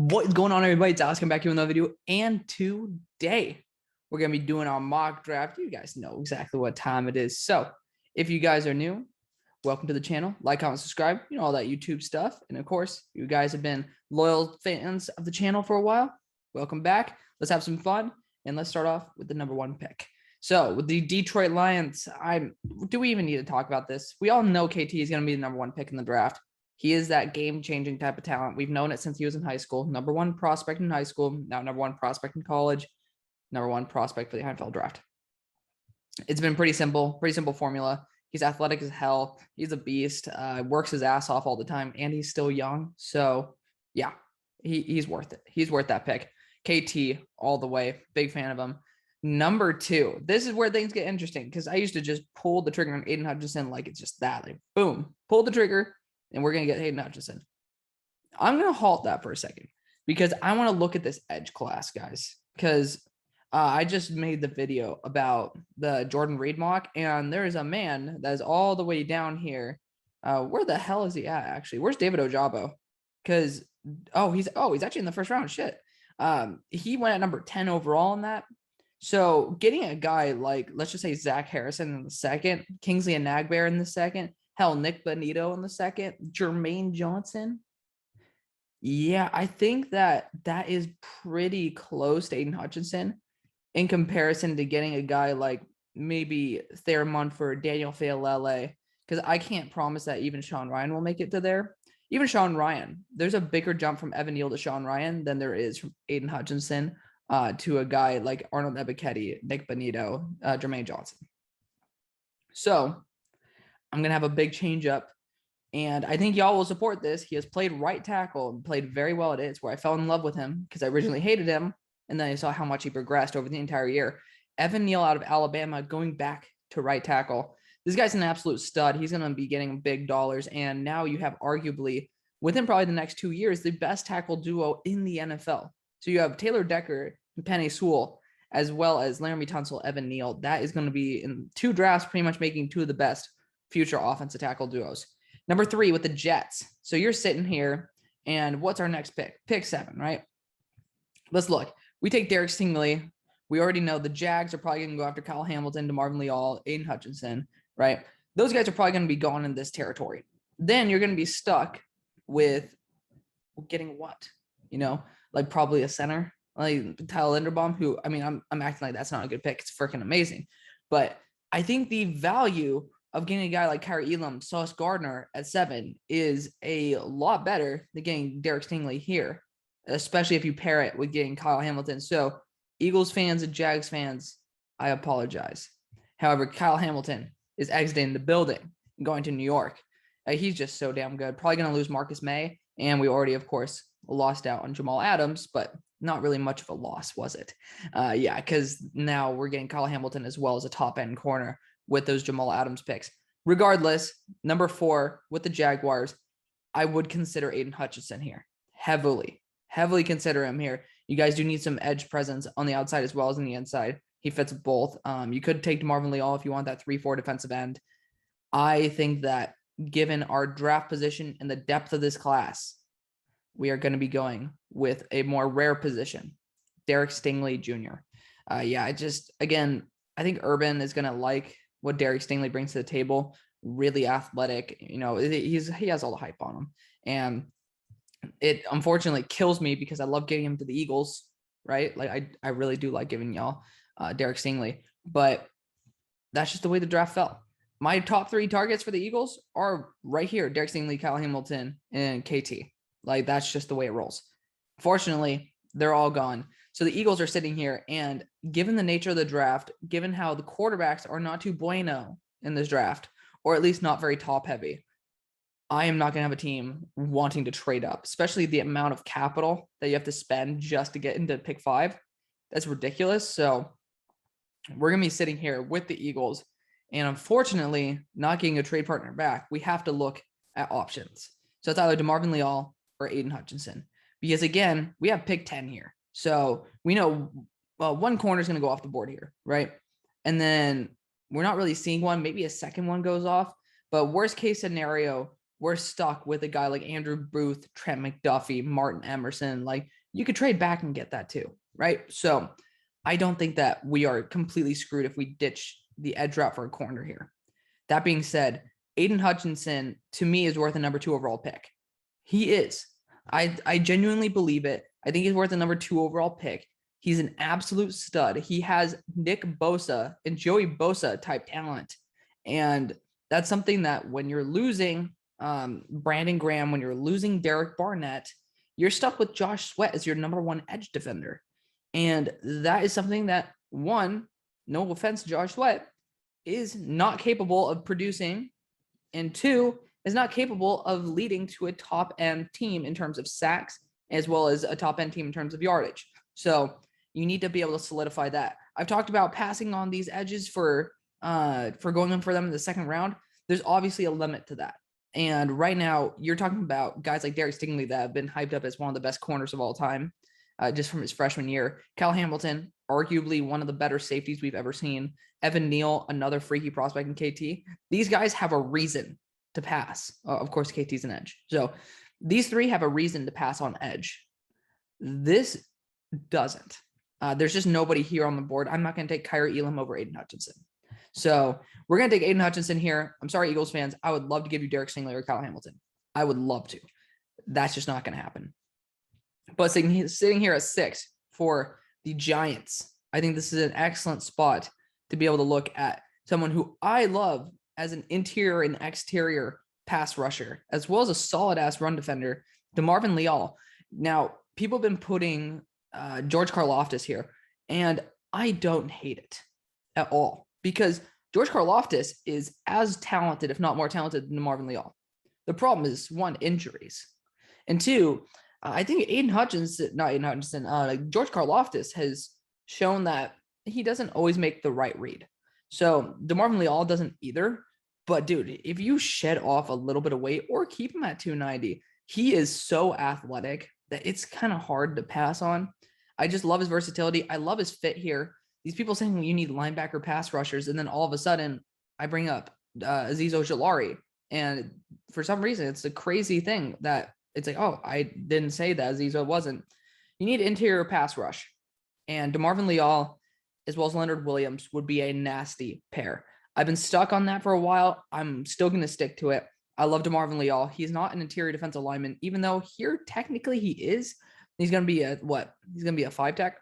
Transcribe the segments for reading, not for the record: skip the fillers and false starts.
What is going on, everybody? It's Alex coming back to another video, and today we're going to be doing our mock draft. You guys know exactly what time it is. So if you guys are new, welcome to the channel. Like, comment, subscribe, you know, all that YouTube stuff. And of course, you guys have been loyal fans of the channel for a while. Welcome back. Let's have some fun, and let's start off with the #1 pick. So with the Detroit Lions, do we even need to talk about this? We all know KT is going to be the #1 pick in the draft. He is that game-changing type of talent. We've known it since he was in high school. #1 prospect in high school, now #1 prospect in college, #1 prospect for the NFL draft. It's been pretty simple formula. He's athletic as hell. He's a beast. Works his ass off all the time, and he's still young. So, yeah, he's worth it. He's worth that pick. KT all the way. Big fan of him. #2. This is where things get interesting because I used to just pull the trigger on Aidan Hutchinson like it's just that. Like, boom, pull the trigger. And we're going to get Aidan Hutchinson. I'm going to halt that for a second because I want to look at this edge class, guys, because I just made the video about the Jordan Reed mock, and there is a man that is all the way down here. Where the hell is he at, actually? Where's David Ojabo? Because, he's actually in the first round. Shit. He went at #10 overall in that. So getting a guy like, let's just say Zach Harrison in the second, Kingsley Enagbare in the second, hell, Nick Bonito in the second, Jermaine Johnson. Yeah, I think that is pretty close to Aidan Hutchinson in comparison to getting a guy like maybe Thayer Munford, Daniel Faalele, because I can't promise that even Sean Ryan will make it to there. Even Sean Ryan, there's a bigger jump from Evan Neal to Sean Ryan than there is from Aidan Hutchinson to a guy like Arnold Ebiketie, Nick Bonito, Jermaine Johnson. So I'm going to have a big change up, and I think y'all will support this. He has played right tackle and played very well at it. It's where I fell in love with him because I originally hated him, and then I saw how much he progressed over the entire year. Evan Neal out of Alabama going back to right tackle. This guy's an absolute stud. He's going to be getting big dollars, and now you have arguably, within probably the next 2 years, the best tackle duo in the NFL. So you have Taylor Decker and Penei Sewell, as well as Laramie Tunsil, Evan Neal. That is going to be in 2 drafts, pretty much making 2 of the best future offensive tackle duos. #3 with the Jets. So you're sitting here, and what's our next pick? Pick 7, right? Let's look. We take Derek Stingley. We already know the Jags are probably going to go after Kyle Hamilton, DeMarvin Leal, Aidan Hutchinson, right? Those guys are probably going to be gone in this territory. Then you're going to be stuck with getting what? You know, like probably a center, like Tyler Linderbaum, who, I mean, I'm acting like that's not a good pick. It's freaking amazing. But I think the value of getting a guy like Kyrie Elam, Sauce Gardner at 7 is a lot better than getting Derek Stingley here, especially if you pair it with getting Kyle Hamilton. So Eagles fans and Jags fans, I apologize. However, Kyle Hamilton is exiting the building and going to New York. He's just so damn good. Probably going to lose Marcus May, and we already, of course, lost out on Jamal Adams, but not really much of a loss, was it? Yeah, because now we're getting Kyle Hamilton as well as a top-end corner with those Jamal Adams picks. Regardless, #4 with the Jaguars, I would consider Aidan Hutchinson here. Heavily consider him here. You guys do need some edge presence on the outside as well as on the inside. He fits both. You could take DeMarvin Leal if you want that 3-4 defensive end. I think that given our draft position and the depth of this class, we are going to be going with a more rare position, Derek Stingley Jr. I think Urban is going to like what Derek Stingley brings to the table. Really athletic, you know, he has all the hype on him, and it unfortunately kills me because I love getting him to the Eagles, right? Like I really do like giving y'all Derek Stingley, but that's just the way the draft fell. My top 3 targets for the Eagles are right here: Derek Stingley, Kyle Hamilton, and KT. Like, that's just the way it rolls. Fortunately, they're all gone. So the Eagles are sitting here, and given the nature of the draft, given how the quarterbacks are not too bueno in this draft, or at least not very top heavy, I am not going to have a team wanting to trade up, especially the amount of capital that you have to spend just to get into pick 5. That's ridiculous. So we're going to be sitting here with the Eagles, and unfortunately, not getting a trade partner back, we have to look at options. So it's either DeMarvin Leal or Aidan Hutchinson, because again, we have pick 10 here. So we know, well, one corner is going to go off the board here, right? And then we're not really seeing one. Maybe a second one goes off. But worst case scenario, we're stuck with a guy like Andrew Booth, Trent McDuffie, Martin Emerson. Like, you could trade back and get that too, right? So I don't think that we are completely screwed if we ditch the edge route for a corner here. That being said, AIDAN Hutchinson, to me, is worth a number 2 overall pick. He is. I genuinely believe it. I think he's worth a number 2 overall pick. He's an absolute stud. He has Nick Bosa and Joey Bosa type talent. And that's something that when you're losing Brandon Graham, when you're losing Derek Barnett, you're stuck with Josh Sweat as your number 1 edge defender. And that is something that, one, no offense to Josh Sweat, is not capable of producing, and 2, is not capable of leading to a top-end team in terms of sacks, as well as a top-end team in terms of yardage. So you need to be able to solidify that. I've talked about passing on these edges for going in for them in the second round. There's obviously a limit to that. And right now, you're talking about guys like Derek Stingley that have been hyped up as one of the best corners of all time, just from his freshman year. Cal Hamilton, arguably one of the better safeties we've ever seen. Evan Neal, another freaky prospect in KT. These guys have a reason to pass. Of course, KT's an edge. So these 3 have a reason to pass on edge. This doesn't. There's just nobody here on the board. I'm not going to take Kyrie Elam over AIDAN Hutchinson. So we're going to take AIDAN Hutchinson here. I'm sorry, Eagles fans. I would love to give you Derek Stingley or Kyle Hamilton. I would love to. That's just not going to happen. But sitting here at 6 for the Giants, I think this is an excellent spot to be able to look at someone who I love as an interior and exterior pass rusher, as well as a solid-ass run defender, DeMarvin Leal. Now, people have been putting George Karlaftis here, and I don't hate it at all, because George Karlaftis is as talented, if not more talented, than DeMarvin Leal. The problem is, 1, injuries, and 2, I think George Karlaftis has shown that he doesn't always make the right read. So DeMarvin Leal doesn't either. But dude, if you shed off a little bit of weight or keep him at 290, he is so athletic that it's kind of hard to pass on. I just love his versatility. I love his fit here. These people saying you need linebacker pass rushers, and then all of a sudden I bring up Azeez Ojulari, and for some reason it's a crazy thing that it's like, oh, I didn't say that Azeez wasn't. You need interior pass rush, and DeMarvin Leal as well as Leonard Williams would be a nasty pair. I've been stuck on that for a while. I'm still going to stick to it. I love DeMarvin Leal. He's not an interior defensive lineman, even though here technically he is. He's going to be a what? He's going to be a 5-tech.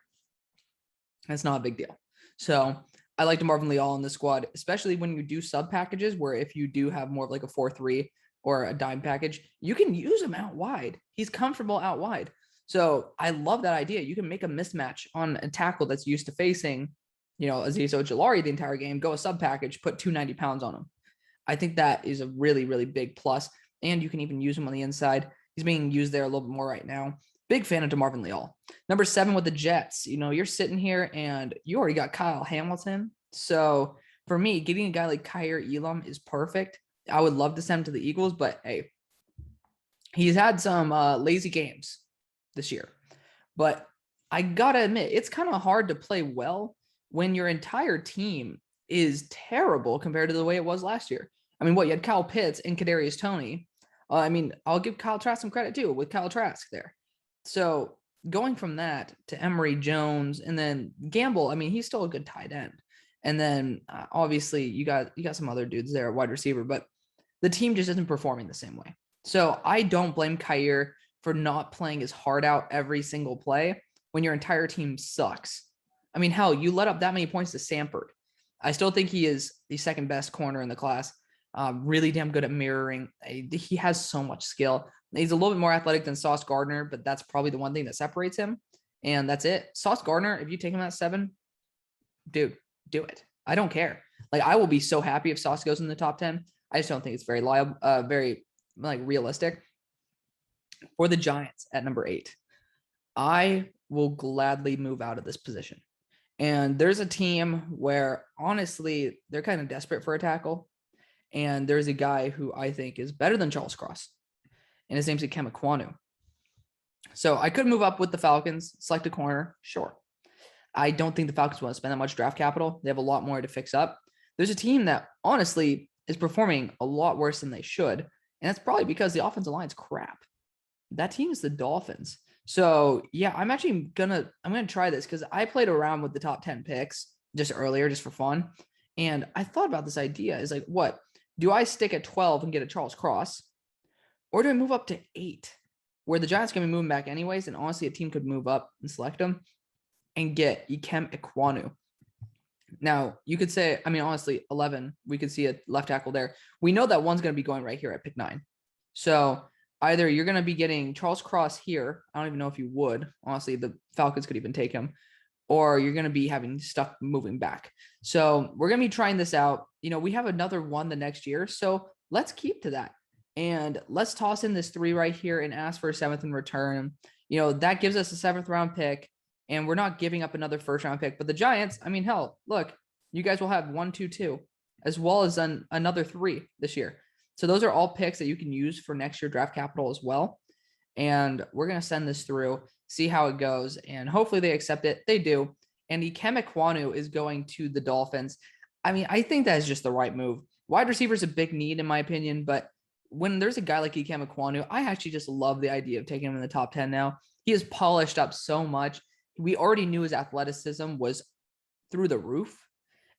That's not a big deal. So I like DeMarvin Leal in this squad, especially when you do sub packages, where if you do have more of like a 4-3 or a dime package, you can use him out wide. He's comfortable out wide. So I love that idea. You can make a mismatch on a tackle that's used to facing, Azeez Ojulari the entire game, go a sub package, put 290 pounds on him. I think that is a really, really big plus. And you can even use him on the inside. He's being used there a little bit more right now. Big fan of DeMarvin Leal. Number 7 with the Jets. You're sitting here and you already got Kyle Hamilton. So for me, getting a guy like Kyrie Elam is perfect. I would love to send him to the Eagles, but hey, he's had some lazy games this year. But I gotta admit, it's kind of hard to play well when your entire team is terrible compared to the way it was last year. I mean, you had Kyle Pitts and Kadarius Toney. I'll give Kyle Trask some credit too with Kyle Trask there. So going from that to Emory Jones and then Gamble, he's still a good tight end. And then obviously you got some other dudes there at wide receiver, but the team just isn't performing the same way. So I don't blame Kyer for not playing his heart out every single play when your entire team sucks. Hell, you let up that many points to Samford. I still think he is the second best corner in the class. Really damn good at mirroring. He has so much skill. He's a little bit more athletic than Sauce Gardner, but that's probably the one thing that separates him. And that's it. Sauce Gardner, if you take him at 7, dude, do it. I don't care. I will be so happy if Sauce goes in the top 10. I just don't think it's very liable, very realistic. For the Giants at number 8, I will gladly move out of this position. And there's a team where, honestly, they're kind of desperate for a tackle. And there's a guy who I think is better than Charles Cross. And his name's Ikem Ekwonu. So I could move up with the Falcons, select a corner, sure. I don't think the Falcons want to spend that much draft capital. They have a lot more to fix up. There's a team that, honestly, is performing a lot worse than they should. And that's probably because the offensive line's crap. That team is the Dolphins. So yeah, I'm gonna try this because I played around with the top 10 picks just earlier, just for fun. And I thought about this idea is like, what do I stick at 12 and get a Charles Cross? Or do I move up to 8 where the Giants are going to be moving back anyways? And honestly, a team could move up and select them and get Ikem Ekwonu. Now, you could say, I mean, honestly, 11, we could see a left tackle there. We know that one's going to be going right here at pick 9. So either you're going to be getting Charles Cross here. I don't even know if you would. Honestly, the Falcons could even take him. Or you're going to be having stuff moving back. So we're going to be trying this out. You know, we have another one the next year. So let's keep to that. And let's toss in this 3 right here and ask for a 7th in return. You know, that gives us a 7th round pick. And we're not giving up another 1st round pick. But the Giants, I mean, hell, look, you guys will have 1, 2, 2, as well as another 3 this year. So those are all picks that you can use for next year draft capital as well. And we're going to send this through, see how it goes. And hopefully they accept it. They do. And Ikem Ekwonu is going to the Dolphins. I mean, I think that is just the right move. Wide receiver is a big need, in my opinion. But when there's a guy like Ikem Ekwonu, I actually just love the idea of taking him in the top 10 now. He is polished up so much. We already knew his athleticism was through the roof.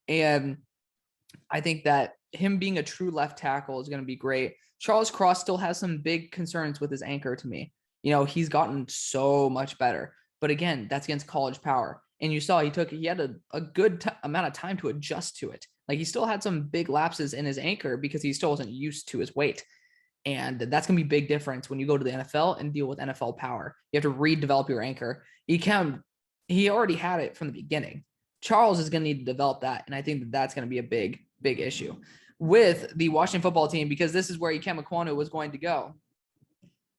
And I think that him being a true left tackle is going to be great. Charles Cross still has some big concerns with his anchor to me. You know, he's gotten so much better. But again, that's against college power. And you saw he had a good amount of time to adjust to it. Like he still had some big lapses in his anchor because he still wasn't used to his weight. And that's going to be a big difference when you go to the NFL and deal with NFL power. You have to redevelop your anchor. He already had it from the beginning. Charles is going to need to develop that. And I think that that's going to be a big, big issue with the Washington football team, because this is where Ikem Ekwonu was going to go.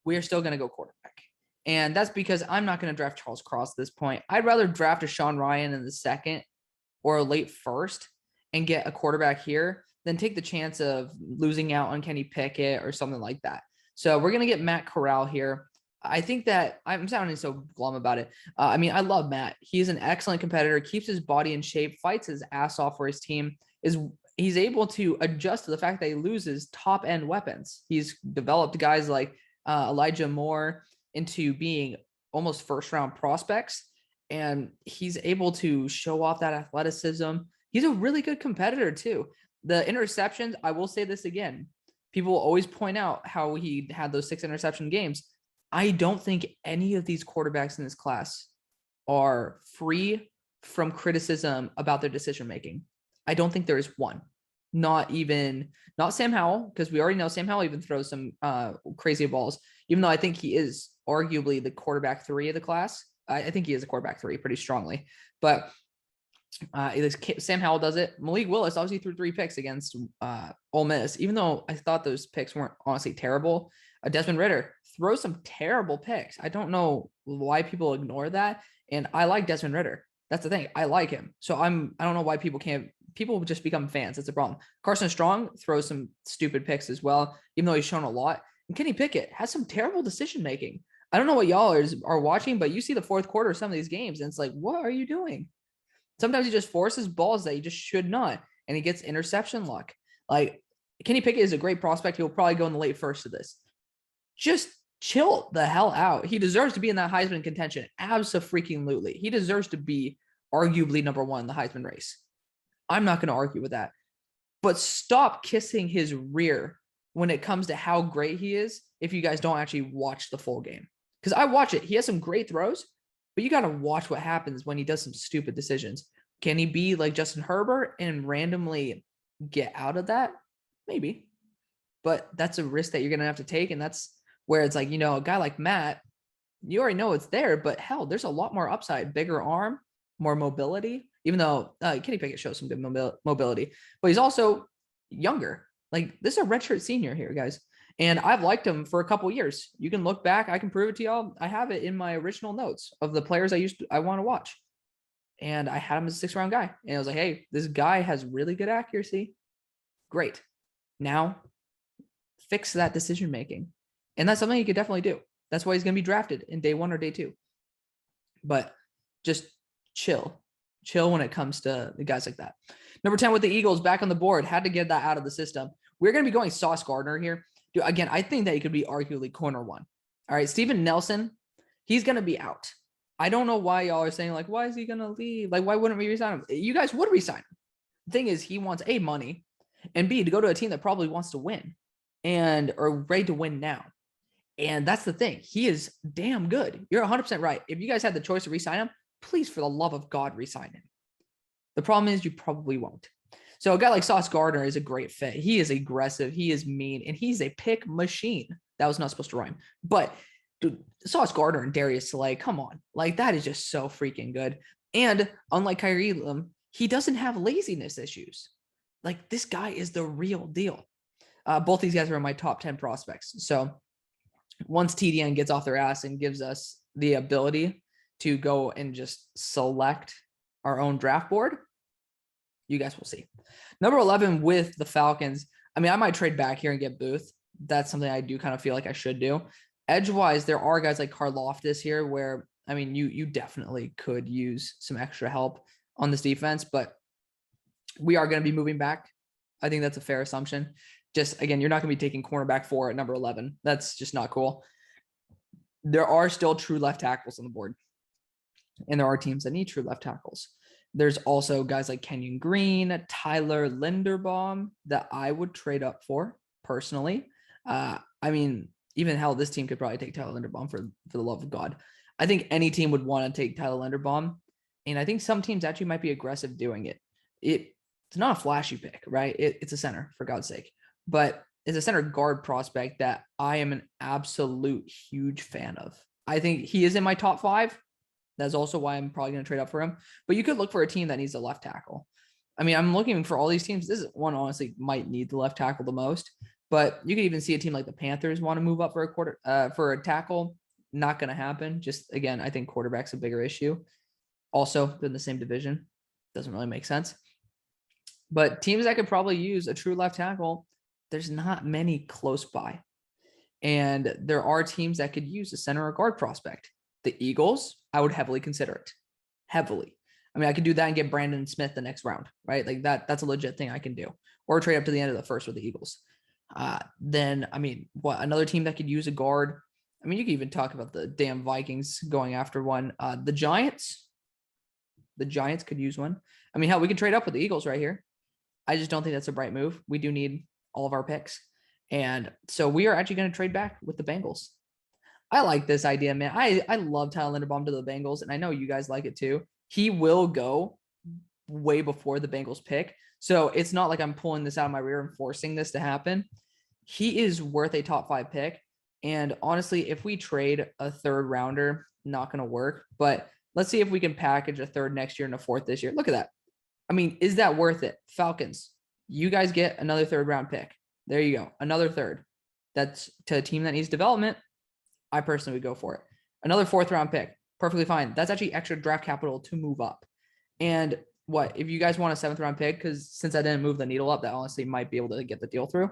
We are still going to go quarterback. And that's because I'm not going to draft Charles Cross at this point. I'd rather draft a Sean Ryan in the 2nd or a late 1st and get a quarterback here than take the chance of losing out on Kenny Pickett or something like that. So we're going to get Matt Corral here. I think that I'm sounding so glum about it. I mean, I love Matt. He's an excellent competitor, keeps his body in shape, fights his ass off for his team. He's able to adjust to the fact that he loses top end weapons. He's developed guys like Elijah Moore into being almost 1st round prospects. And he's able to show off that athleticism. He's a really good competitor too. The interceptions, I will say this again. People will always point out how he had those 6 interception games. I don't think any of these quarterbacks in this class are free from criticism about their decision-making. I don't think there is one. Not Sam Howell, because we already know Sam Howell even throws some crazy balls, even though I think he is arguably the quarterback 3 of the class. I think he is a quarterback 3 pretty strongly. But Sam Howell does it. Malik Willis obviously threw 3 picks against Ole Miss, even though I thought those picks weren't honestly terrible. Desmond Ridder throws some terrible picks. I don't know why people ignore that. And I like Desmond Ridder. That's the thing. I like him. So I don't know why people just become fans. That's the problem. Carson Strong throws some stupid picks as well, even though he's shown a lot. And Kenny Pickett has some terrible decision-making. I don't know what y'all are watching, but you see the 4th quarter of some of these games, and it's like, what are you doing? Sometimes he just forces balls that he just should not, and he gets interception luck. Like, Kenny Pickett is a great prospect. He'll probably go in the late 1st of this. Just chill the hell out. He deserves to be in that Heisman contention. Abso-freaking-lutely. He deserves to be arguably number 1 in the Heisman race. I'm not going to argue with that. But stop kissing his rear when it comes to how great he is if you guys don't actually watch the full game. Because I watch it. He has some great throws, but you got to watch what happens when he does some stupid decisions. Can he be like Justin Herbert and randomly get out of that? Maybe. But that's a risk that you're going to have to take. And that's where it's like, a guy like Matt, you already know it's there, but hell, there's a lot more upside, bigger arm, more mobility, even though Kenny Pickett shows some good mobility, but he's also younger. Like, this is a redshirt senior here, guys. And I've liked him for a couple years. You can look back. I can prove it to y'all. I have it in my original notes of the players I want to watch. And I had him as a 6th round guy. And I was like, hey, this guy has really good accuracy. Great. Now fix that decision-making. And that's something you could definitely do. That's why he's going to be drafted in day 1 or day 2. But just chill when it comes to the guys like that. Number 10 with the Eagles back on the board. Had to get that out of the system. We're going to be going Sauce Gardner here. Dude, again, I think that he could be arguably corner one. All right, Steven Nelson, he's going to be out. I don't know why y'all are saying, like, why is he going to leave? Like, why wouldn't we resign him? You guys would resign him. The thing is, he wants A, money, and B, to go to a team that probably wants to win and are ready to win now. And that's the thing. He is damn good. You're 100% right. If you guys had the choice to resign him, please, for the love of God, resign him. The problem is you probably won't. So a guy like Sauce Gardner is a great fit. He is aggressive. He is mean, and he's a pick machine. That was not supposed to rhyme. But dude, Sauce Gardner and Darius Slay, come on. Like, that is just so freaking good. And unlike Kyrie Elam, he doesn't have laziness issues. Like, this guy is the real deal. Both these guys are in my top 10 prospects. So once TDN gets off their ass and gives us the ability to go and just select our own draft board, you guys will see. Number 11 with the Falcons. I mean, I might trade back here and get Booth. That's something I do kind of feel like I should do. Edge-wise, there are guys like Karlaftis here where, I mean, you definitely could use some extra help on this defense, but we are going to be moving back. I think that's a fair assumption. Just, again, you're not going to be taking cornerback 4 at number 11. That's just not cool. There are still true left tackles on the board, and there are teams that need true left tackles. There's also guys like Kenyon Green, Tyler Linderbaum that I would trade up for personally. I mean, even hell, this team could probably take Tyler Linderbaum for the love of God. I think any team would want to take Tyler Linderbaum, and I think some teams actually might be aggressive doing it. It's not a flashy pick, right? It's a center, for God's sake. But it's a center guard prospect that I am an absolute huge fan of. I think he is in my top 5. That's also why I'm probably going to trade up for him. But you could look for a team that needs a left tackle. I mean, I'm looking for all these teams. This is one honestly might need the left tackle the most. But you could even see a team like the Panthers want to move up for for a tackle. Not going to happen. Just, again, I think quarterback's a bigger issue. Also, they're in the same division. Doesn't really make sense. But teams that could probably use a true left tackle, there's not many close by. And there are teams that could use a center or guard prospect. The Eagles, I would heavily consider it. Heavily. I mean, I could do that and get Brandon Smith the next round, right? Like that's a legit thing I can do. Or trade up to the end of the first with the Eagles. Then, I mean, what, another team that could use a guard? I mean, you could even talk about the damn Vikings going after one. The Giants could use one. I mean, hell, we could trade up with the Eagles right here. I just don't think that's a bright move. We do need all of our picks. And so we are actually going to trade back with the Bengals. I like this idea, man. I love Tyler Linderbaum to the Bengals, and I know you guys like it too. He will go way before the Bengals pick. So it's not like I'm pulling this out of my rear and forcing this to happen. He is worth a top 5 pick. And honestly, if we trade a 3rd rounder, not going to work. But let's see if we can package a 3rd next year and a 4th this year. Look at that. I mean, is that worth it? Falcons, you guys get another 3rd round pick. There you go. Another 3rd. That's to a team that needs development. I personally would go for it. Another 4th round pick. Perfectly fine. That's actually extra draft capital to move up. And what, if you guys want a 7th round pick, because since I didn't move the needle up, that honestly might be able to get the deal through.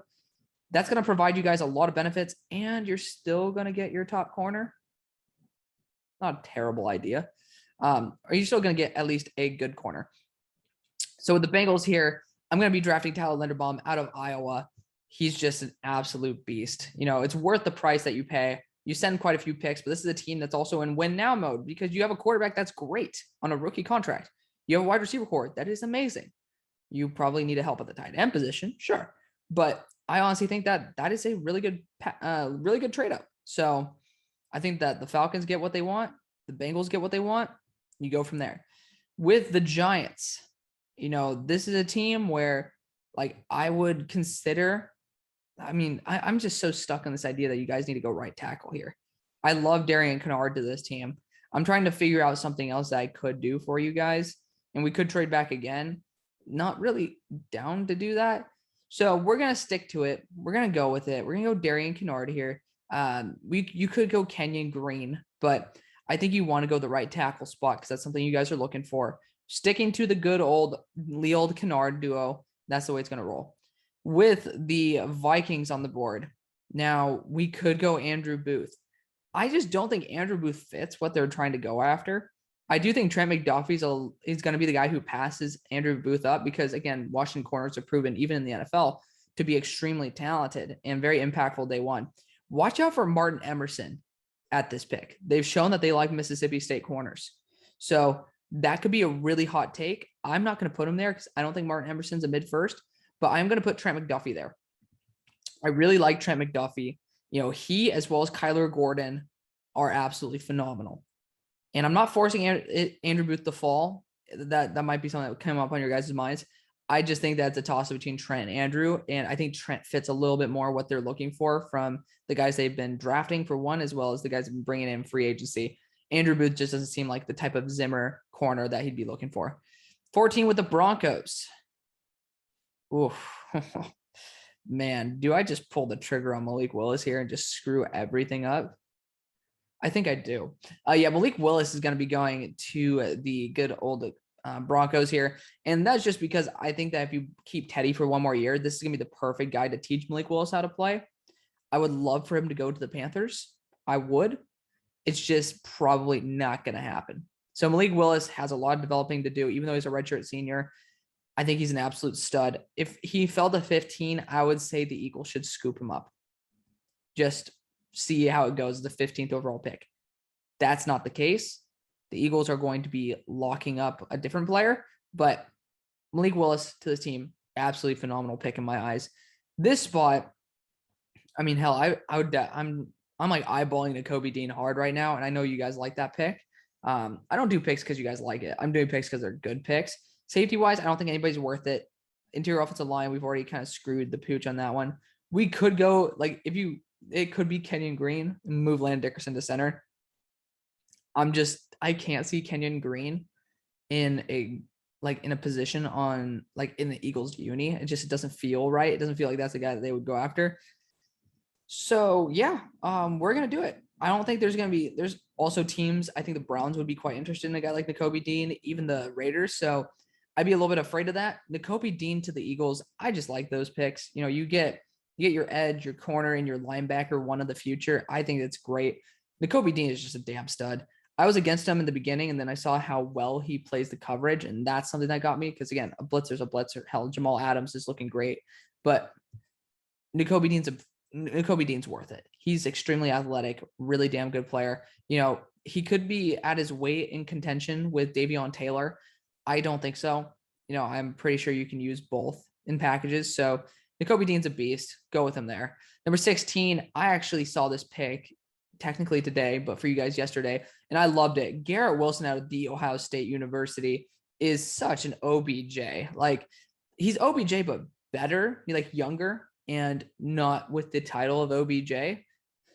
That's going to provide you guys a lot of benefits, and you're still going to get your top corner. Not a terrible idea. Are you still going to get at least a good corner? So with the Bengals here, I'm going to be drafting Tyler Linderbaum out of Iowa. He's just an absolute beast. You know, it's worth the price that you pay. You send quite a few picks, but this is a team that's also in win now mode because you have a quarterback that's great on a rookie contract. You have a wide receiver core that is amazing. You probably need help at the tight end position, sure. But I honestly think that is a really good trade up. So I think that the Falcons get what they want. The Bengals get what they want. You go from there. With the Giants, you know, this is a team where, like, I would consider, I mean, I'm just so stuck on this idea that you guys need to go right tackle here. I love Darian Kennard to this team. I'm trying to figure out something else that I could do for you guys, and we could trade back again. Not really down to do that. So we're going to stick to it. We're going to go with it. We're going to go Darian Kennard here. You could go Kenyon Green, but I think you want to go the right tackle spot because that's something you guys are looking for. Sticking to the good old Leold Kennard duo, that's the way it's going to roll. With the Vikings on the board, now we could go Andrew Booth. I just don't think Andrew Booth fits what they're trying to go after. I do think Trent McDuffie is going to be the guy who passes Andrew Booth up because, again, Washington corners are proven even in the NFL to be extremely talented and very impactful day one. Watch out for Martin Emerson at this pick. They've shown that they like Mississippi State corners. So that could be a really hot take. I'm not going to put him there because I don't think Martin Emerson's a mid first, but I'm going to put Trent McDuffie there. I really like Trent McDuffie. You know, he as well as Kyler Gordon are absolutely phenomenal. And I'm not forcing Andrew Booth to fall. That might be something that would come up on your guys' minds. I just think that's a toss between Trent and Andrew. And I think Trent fits a little bit more what they're looking for from the guys they've been drafting for one, as well as the guys have been bringing in free agency. Andrew Booth just doesn't seem like the type of Zimmer corner that he'd be looking for. 14 with the Broncos. Oof. Man, do I just pull the trigger on Malik Willis here and just screw everything up? I think I do. Yeah, Malik Willis is going to be going to the good old Broncos here. And that's just because I think that if you keep Teddy for one more year, this is going to be the perfect guy to teach Malik Willis how to play. I would love for him to go to the Panthers. I would. It's just probably not going to happen. So Malik Willis has a lot of developing to do, even though he's a redshirt senior. I think he's an absolute stud. If he fell to 15, I would say the Eagles should scoop him up. Just see how it goes, the 15th overall pick. That's not the case. The Eagles are going to be locking up a different player, but Malik Willis to this team, absolutely phenomenal pick in my eyes. This spot, I mean, hell, I'm like eyeballing Nakobe Dean hard right now, and I know you guys like that pick. I don't do picks because you guys like it. I'm doing picks because they're good picks. Safety-wise, I don't think anybody's worth it. Interior offensive line, we've already kind of screwed the pooch on that one. We could go, like, it could be Kenyon Green and move Landon Dickerson to center. I can't see Kenyon Green in a position on, like, in the Eagles uni. It doesn't feel right. It doesn't feel like that's the guy that they would go after. So, yeah, we're going to do it. I don't think there's also teams. I think the Browns would be quite interested in a guy like Nakobe Dean, even the Raiders. So I'd be a little bit afraid of that. Nakobe Dean to the Eagles. I just like those picks. You know, you get your edge, your corner, and your linebacker, one of the future. I think that's great. Nakobe Dean is just a damn stud. I was against him in the beginning, and then I saw how well he plays the coverage, and that's something that got me. Because again, a blitzer's a blitzer. Hell, Jamal Adams is looking great, but Nakobe Dean's worth it. He's extremely athletic, really damn good player. You know, he could be at his weight in contention with Davion Taylor. I don't think so. You know, I'm pretty sure you can use both in packages. So Nakobe Dean's a beast. Go with him there. Number 16, I actually saw this pick technically today, but for you guys yesterday, and I loved it. Garrett Wilson out of The Ohio State University is such an OBJ. Like, he's OBJ, but better, like younger, and not with the title of OBJ.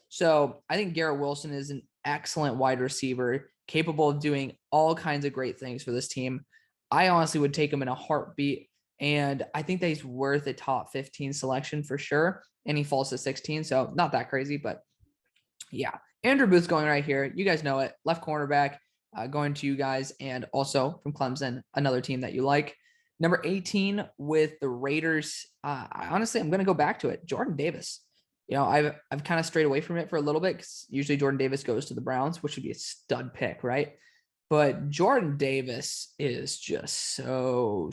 So I think Garrett Wilson is an excellent wide receiver, capable of doing all kinds of great things for this team. I honestly would take him in a heartbeat, and I think that he's worth a top 15 selection for sure, and he falls to 16, so not that crazy, but yeah. Andrew Booth's going right here. You guys know it. Left cornerback going to you guys, and also from Clemson, another team that you like. Number 18 with the Raiders. Honestly, I'm going to go back to it. Jordan Davis. You know, I've kind of strayed away from it for a little bit because usually Jordan Davis goes to the Browns, which would be a stud pick, right? But Jordan Davis is just so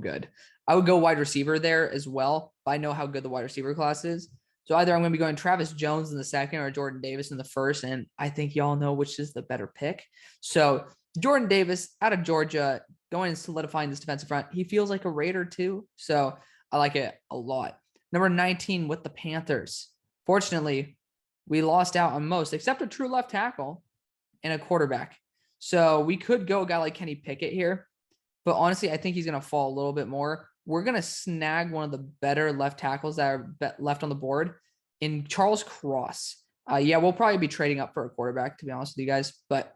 good. I would go wide receiver there as well, but I know how good the wide receiver class is. So either I'm going to be going Travis Jones in the second or Jordan Davis in the first, and I think y'all know which is the better pick. So Jordan Davis out of Georgia, going and solidifying this defensive front. He feels like a Raider too, so I like it a lot. Number 19 with the Panthers. Fortunately, we lost out on most, except a true left tackle and a quarterback. So we could go a guy like Kenny Pickett here, but honestly, I think he's going to fall a little bit more. We're going to snag one of the better left tackles that are left on the board in Charles Cross. Yeah, we'll probably be trading up for a quarterback, to be honest with you guys. But,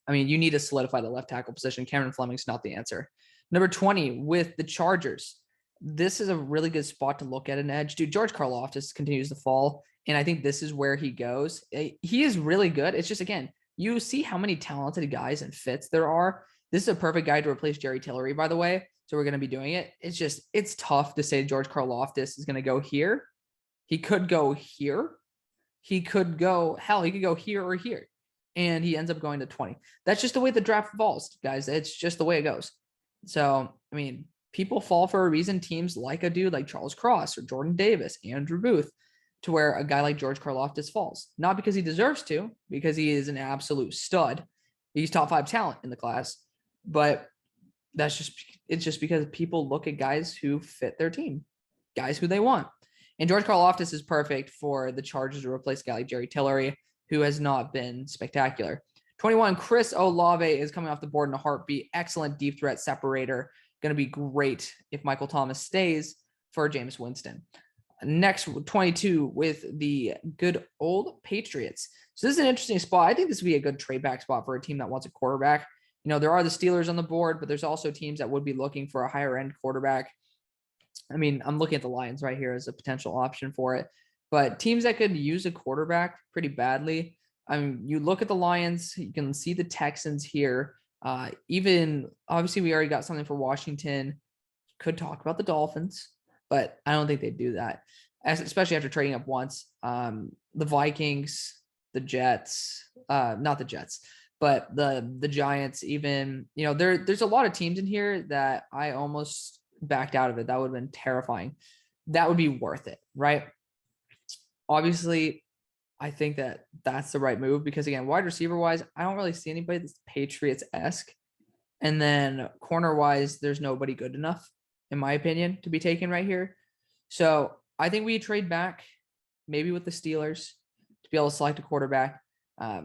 I mean, you need to solidify the left tackle position. Cameron Fleming's not the answer. Number 20 with the Chargers. This is a really good spot to look at an edge. Dude, George Karlaftis continues to fall, and I think this is where he goes. He is really good. It's just, again, you see how many talented guys and fits there are. This is a perfect guy to replace Jerry Tillery, by the way. So we're going to be doing it. It's tough to say George Karlaftis is going to go here. He could go here. He could go here or here. And he ends up going to 20. That's just the way the draft falls, guys. It's just the way it goes. So, I mean, people fall for a reason. Teams like a dude like Charles Cross or Jordan Davis, Andrew Booth, to where a guy like George Karlaftis falls. Not because he deserves to, because he is an absolute stud. He's top 5 talent in the class, but it's just because people look at guys who fit their team, guys who they want. And George Karlaftis is perfect for the Chargers to replace a guy like Jerry Tillery, who has not been spectacular. 21, Chris Olave is coming off the board in a heartbeat. Excellent deep threat separator. Going to be great if Michael Thomas stays for Jameis Winston. Next, 22 with the good old Patriots. So this is an interesting spot. I think this would be a good trade back spot for a team that wants a quarterback. You know, there are the Steelers on the board, but there's also teams that would be looking for a higher end quarterback. I mean, I'm looking at the Lions right here as a potential option for it, but teams that could use a quarterback pretty badly. I mean, you look at the Lions, you can see the Texans here. Even obviously we already got something for Washington. Could talk about the Dolphins, but I don't think they'd do that, especially after trading up once. The Vikings, the Jets, not the Jets, but the Giants. Even, you know, there's a lot of teams in here that I almost backed out of it. That would have been terrifying. That would be worth it, right? Obviously, I think that that's the right move because, again, wide receiver wise, I don't really see anybody that's Patriots-esque. And then corner wise, there's nobody good enough, in my opinion, to be taken right here. So I think we trade back maybe with the Steelers to be able to select a quarterback. I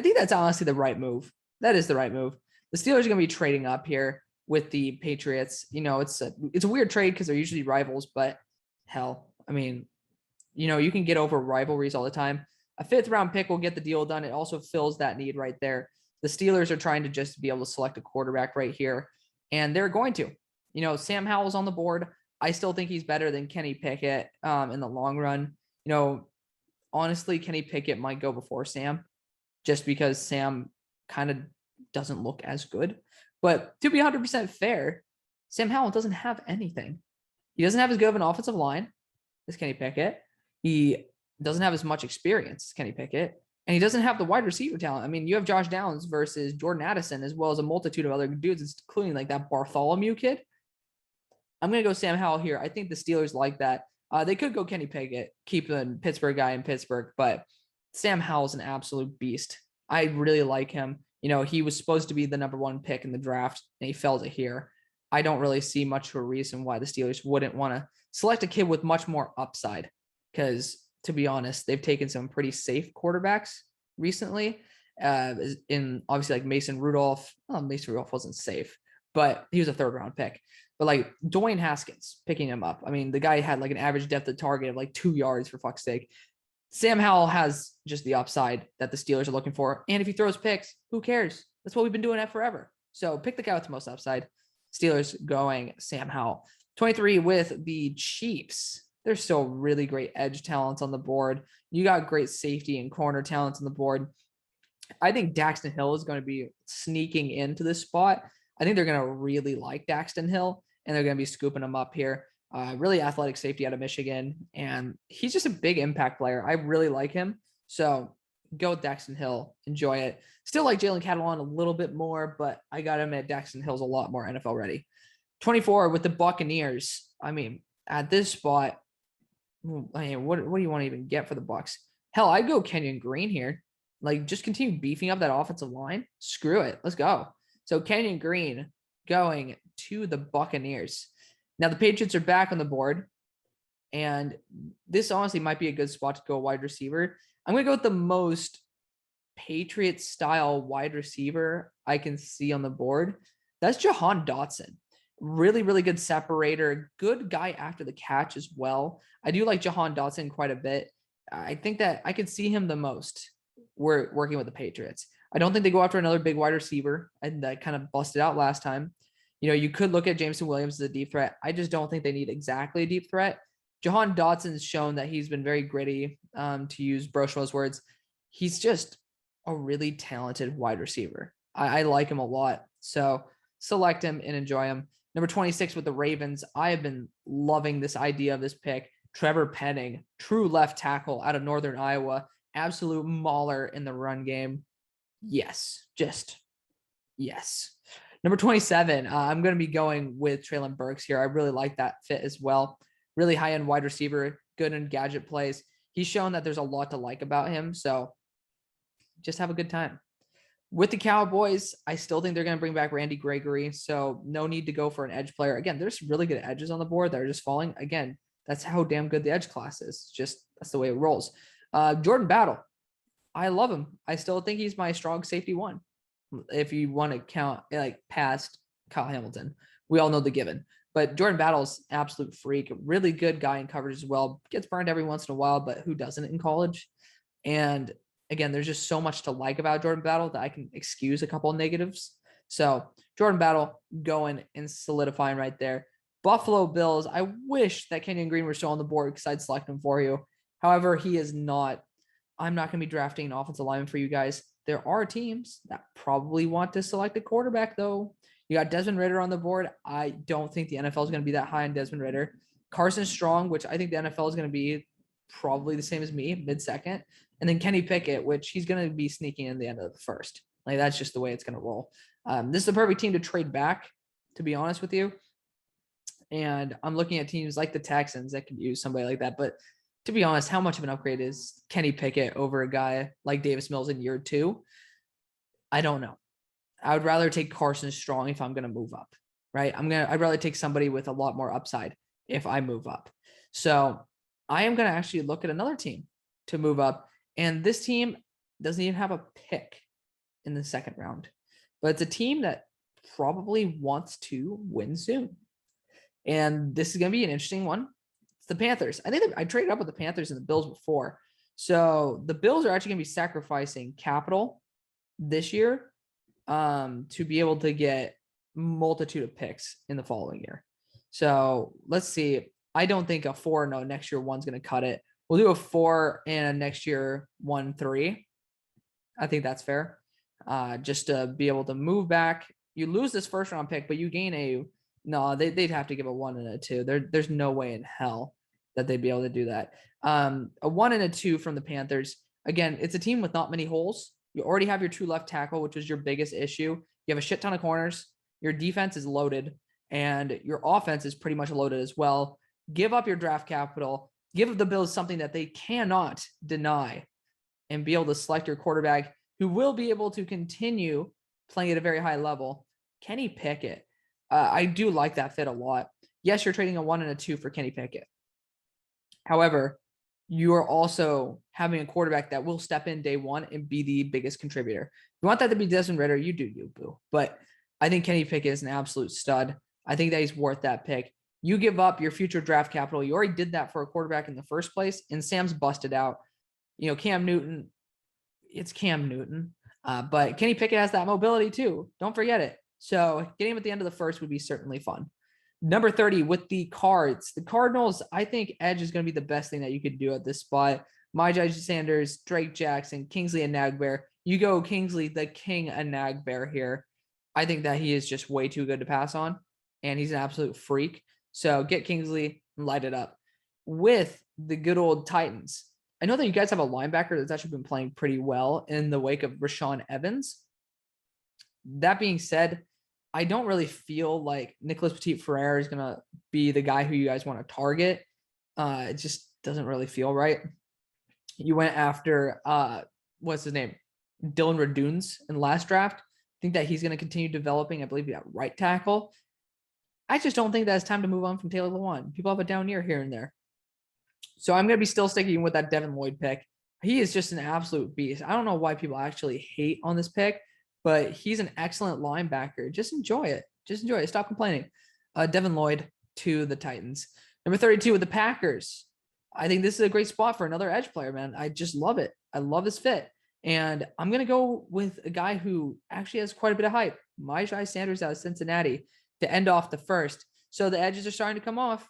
think that's honestly the right move. That is the right move. The Steelers are going to be trading up here with the Patriots. You know, it's a weird trade because they're usually rivals, but hell, I mean, you know, you can get over rivalries all the time. A 5th round pick will get the deal done. It also fills that need right there. The Steelers are trying to just be able to select a quarterback right here, and they're going to. You know, Sam Howell's on the board. I still think he's better than Kenny Pickett in the long run. You know, honestly, Kenny Pickett might go before Sam just because Sam kind of doesn't look as good. But to be 100% fair, Sam Howell doesn't have anything. He doesn't have as good of an offensive line as Kenny Pickett. He doesn't have as much experience as Kenny Pickett. And he doesn't have the wide receiver talent. I mean, you have Josh Downs versus Jordan Addison, as well as a multitude of other dudes, including like that Bartholomew kid. I'm going to go Sam Howell here. I think the Steelers like that. They could go Kenny Pickett, keep the Pittsburgh guy in Pittsburgh, but Sam Howell's an absolute beast. I really like him. You know, he was supposed to be the number 1 pick in the draft, and he fell to here. I don't really see much of a reason why the Steelers wouldn't want to select a kid with much more upside, because to be honest, they've taken some pretty safe quarterbacks recently. In obviously like Mason Rudolph. Well, Mason Rudolph wasn't safe, but he was a 3rd round pick. But like Dwayne Haskins picking him up. I mean, the guy had like an average depth of target of like 2 yards, for fuck's sake. Sam Howell has just the upside that the Steelers are looking for. And if he throws picks, who cares? That's what we've been doing that forever. So pick the guy with the most upside. Steelers going Sam Howell. 23 with the Chiefs. There's still really great edge talents on the board. You got great safety and corner talents on the board. I think Daxton Hill is going to be sneaking into this spot. I think they're going to really like Daxton Hill, and they're going to be scooping him up here. Really athletic safety out of Michigan, and he's just a big impact player. I really like him. So go with Daxton Hill. Enjoy it. Still like Jalen Catalon a little bit more, but I got to admit Daxton Hill's a lot more NFL ready. 24 with the Buccaneers. I mean, at this spot, I mean, what do you want to even get for the Bucs? Hell, I'd go Kenyon Green here. Like, just continue beefing up that offensive line. Screw it. Let's go. So Kenyon Green going to the Buccaneers. Now the Patriots are back on the board, and this honestly might be a good spot to go wide receiver. I'm going to go with the most Patriots style wide receiver I can see on the board. That's Jahan Dotson. Really, really good separator. Good guy after the catch as well. I do like Jahan Dotson quite a bit. I think that I could see him the most working with the Patriots. I don't think they go after another big wide receiver, and that kind of busted out last time. You know, you could look at Jameson Williams as a deep threat. I just don't think they need exactly a deep threat. Jahan Dotson's shown that he's been very gritty, to use Broshwell's words. He's just a really talented wide receiver. I like him a lot. So select him and enjoy him. Number 26 with the Ravens. I have been loving this idea of this pick. Trevor Penning, true left tackle out of Northern Iowa. Absolute mauler in the run game. Yes, just yes. Number 27, I'm going to be going with Treylon Burks here. I really like that fit as well. Really high-end wide receiver, good in gadget plays. He's shown that there's a lot to like about him, so just have a good time. With the Cowboys, I still think they're going to bring back Randy Gregory, so no need to go for an edge player. Again, there's really good edges on the board that are just falling. Again, that's how damn good the edge class is. Just that's the way it rolls. Jordan Battle, I love him. I still think he's my strong safety one. If you want to count like past Kyle Hamilton, we all know the given. But Jordan Battle's absolute freak, really good guy in coverage as well. Gets burned every once in a while, but who doesn't in college? And again, there's just so much to like about Jordan Battle that I can excuse a couple of negatives. So Jordan Battle going and solidifying right there. Buffalo Bills, I wish that Kenyon Green were still on the board because I'd select him for you. However, he is not. I'm not going to be drafting an offensive lineman for you guys. There are teams that probably want to select a quarterback, though. You got Desmond Ridder on the board. I don't think the NFL is going to be that high on Desmond Ridder. Carson Strong, which I think the NFL is going to be probably the same as me, mid-second. And then Kenny Pickett, which he's going to be sneaking in the end of the first. Like, that's just the way it's going to roll. This is the perfect team to trade back, to be honest with you. And I'm looking at teams like the Texans that could use somebody like that. But to be honest, how much of an upgrade is Kenny Pickett over a guy like Davis Mills in year 2? I don't know. I would rather take Carson Strong if I'm going to move up, right? I'd rather take somebody with a lot more upside if I move up. So I am going to actually look at another team to move up. And this team doesn't even have a pick in the second round, but it's a team that probably wants to win soon. And this is going to be an interesting one. It's the Panthers. I think I traded up with the Panthers and the Bills before. So the Bills are actually going to be sacrificing capital this year to be able to get multitude of picks in the following year. So let's see. I don't think a 4-0 next year one's going to cut it. We'll do a 4 and next year 1-3. I think that's fair. Just to be able to move back. You lose this first round pick, but you gain they'd have to give a 1 and a 2. There's no way in hell that they'd be able to do that. A 1 and a 2 from the Panthers. Again, it's a team with not many holes. You already have your 2 left tackle, which was your biggest issue. You have a shit ton of corners. Your defense is loaded, and your offense is pretty much loaded as well. Give up your draft capital. Give the Bills something that they cannot deny, and be able to select your quarterback who will be able to continue playing at a very high level. Kenny Pickett. I do like that fit a lot. Yes, you're trading a 1 and a 2 for Kenny Pickett. However, you are also having a quarterback that will step in day one and be the biggest contributor. If you want that to be Desmond Ridder, you do you, boo. But I think Kenny Pickett is an absolute stud. I think that he's worth that pick. You give up your future draft capital. You already did that for a quarterback in the first place, and Sam's busted out. Cam Newton, it's Cam Newton. But Kenny Pickett has that mobility too. Don't forget it. So getting him at the end of the first would be certainly fun. Number 30 with the Cards. The Cardinals, I think edge is going to be the best thing that you could do at this spot. Myjai Sanders, Drake Jackson, Kingsley Enagbare. You go Kingsley, the king Enagbare here. I think that he is just way too good to pass on, and he's an absolute freak. So get Kingsley and light it up. With the good old Titans, I know that you guys have a linebacker that's actually been playing pretty well in the wake of Rashaan Evans. That being said, I don't really feel like Nicholas Petit-Frere is going to be the guy who you guys want to target. It just doesn't really feel right. You went after, what's his name? Dylan Raduns in the last draft. I think that he's going to continue developing. I believe he got right tackle. I just don't think that it's time to move on from Taylor Lewan. People have a down year here and there. So I'm going to be still sticking with that Devin Lloyd pick. He is just an absolute beast. I don't know why people actually hate on this pick, but he's an excellent linebacker. Just enjoy it. Just enjoy it. Stop complaining. Devin Lloyd to the Titans. Number 32 with the Packers. I think this is a great spot for another edge player, man. I just love it. I love his fit. And I'm going to go with a guy who actually has quite a bit of hype. Myjai Sanders out of Cincinnati to end off the first. So the edges are starting to come off.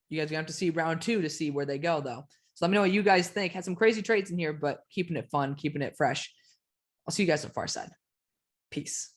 You guys are going to have to see round 2 to see where they go, though. So let me know what you guys think. Had some crazy trades in here, but keeping it fun, keeping it fresh. I'll see you guys on the far side. Peace.